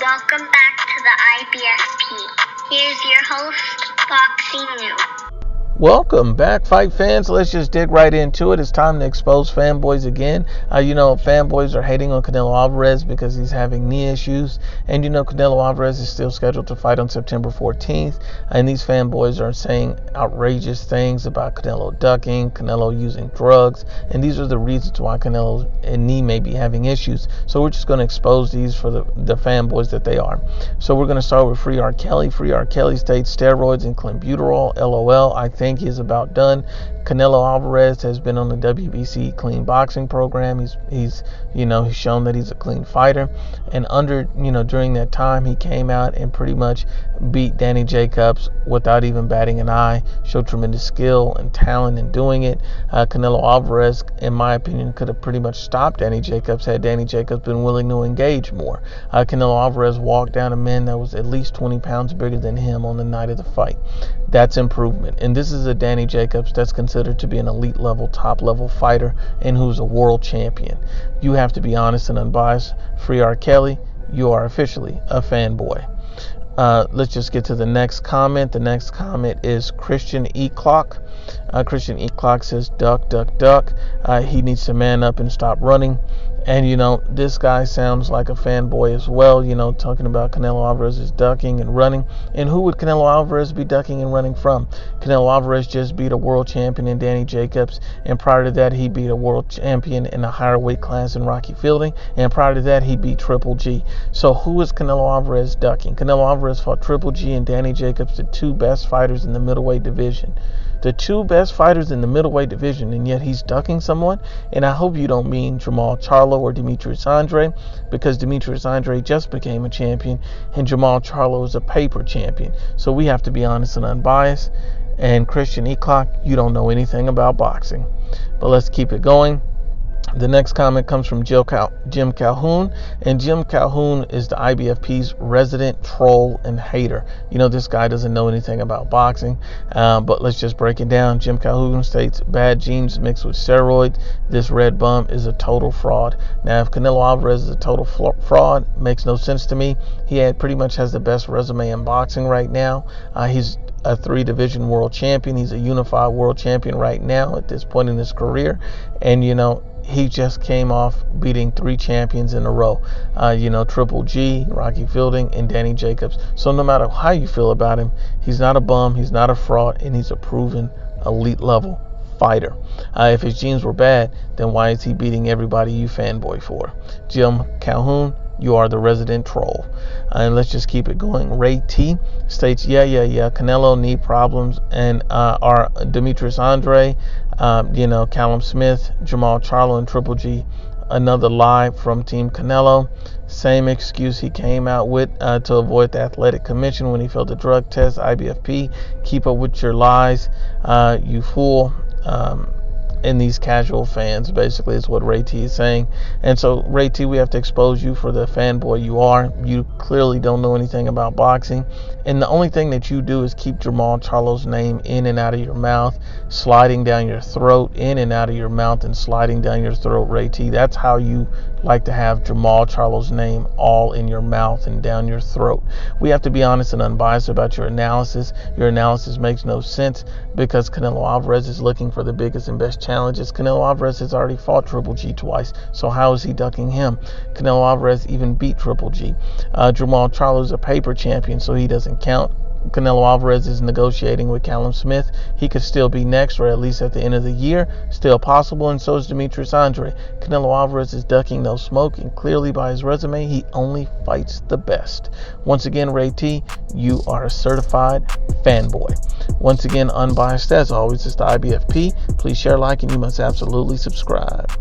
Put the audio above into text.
Welcome back to the IBFP. Here's your host, Boxing News. Welcome back, fight fans. Let's just dig right into it. It's time to expose fanboys again. Fanboys are hating on Canelo Alvarez because he's having knee issues. And, Canelo Alvarez is still scheduled to fight on September 14th. And these fanboys are saying outrageous things about Canelo ducking, Canelo using drugs. And these are the reasons why Canelo's knee may be having issues. So we're just going to expose these for the fanboys that they are. So we're going to start with Free R. Kelly. Free R. Kelly states steroids and clenbuterol. LOL. I think he's about done. Canelo Alvarez has been on the WBC clean boxing program. He's shown that he's a clean fighter, and during that time he came out and pretty much beat Danny Jacobs without even batting an eye. Showed tremendous skill and talent in doing it. Canelo Alvarez, in my opinion, could have pretty much stopped Danny Jacobs had Danny Jacobs been willing to engage more. Canelo Alvarez walked down a man that was at least 20 pounds bigger than him on the night of the fight. That's improvement. And this is a Danny Jacobs that's considered to be an elite level, top level fighter and who's a world champion. You have to be honest and unbiased. Free R. Kelly, you are officially a fanboy. Let's just get to the next comment. The next comment is Christian E. Clock. Christian E. Clock says, duck, duck, duck. He needs to man up and stop running. And, this guy sounds like a fanboy as well, talking about Canelo Alvarez is ducking and running. And who would Canelo Alvarez be ducking and running from? Canelo Alvarez just beat a world champion in Danny Jacobs. And prior to that, he beat a world champion in a higher weight class in Rocky Fielding. And prior to that, he beat Triple G. So who is Canelo Alvarez ducking? Canelo Alvarez fought Triple G and Danny Jacobs, the two best fighters in the middleweight division. The two best fighters in the middleweight division, and yet he's ducking someone. And I hope you don't mean Jamal Charlo or Demetrius Andre, because Demetrius Andre just became a champion and Jamal Charlo is a paper champion. So we have to be honest and unbiased. And Christian E. Clock, you don't know anything about boxing. But let's keep it going. The next comment comes from Jim Calhoun, and Jim Calhoun is the IBFP's resident troll and hater. This guy doesn't know anything about boxing, but let's just break it down. Jim Calhoun states, bad genes mixed with steroids. This red bum is a total fraud. Now, if Canelo Alvarez is a total fraud, makes no sense to me. He pretty much has the best resume in boxing right now. He's a 3-division world champion. He's a unified world champion right now at this point in his career. And, he just came off beating 3 champions in a row. Triple G, Rocky Fielding, and Danny Jacobs. So no matter how you feel about him, he's not a bum, he's not a fraud, and he's a proven elite level fighter. If his genes were bad, then why is he beating everybody you fanboy for? Jim Calhoun, you are the resident troll. And let's just keep it going. Ray T states, yeah, Canelo knee problems, and our Demetrius Andre, Callum Smith, Jamal Charlo, and Triple G. Another lie from Team Canelo. Same excuse he came out with to avoid the athletic commission when he failed the drug test. IBFP, keep up with your lies, you fool. And these casual fans, basically, is what Ray T is saying. And so, Ray T, we have to expose you for the fanboy you are. You clearly don't know anything about boxing. And the only thing that you do is keep Jamal Charlo's name in and out of your mouth, sliding down your throat, in and out of your mouth, and sliding down your throat, Ray T. That's how you like to have Jamal Charlo's name all in your mouth and down your throat. We have to be honest and unbiased about your analysis. Your analysis makes no sense because Canelo Alvarez is looking for the biggest and best challenges. Canelo Alvarez has already fought Triple G twice, so how is he ducking him? Canelo Alvarez even beat Triple G. Jamal Charlo is a paper champion, so he doesn't count. Canelo Alvarez is negotiating with Callum Smith. He could still be next, or at least at the end of the year. Still possible, and so is Demetrius Andre. Canelo Alvarez is ducking no smoke, and clearly by his resume, he only fights the best. Once again, Ray T, you are a certified fanboy. Once again, unbiased as always, it's the IBFP. Please share, like, and you must absolutely subscribe.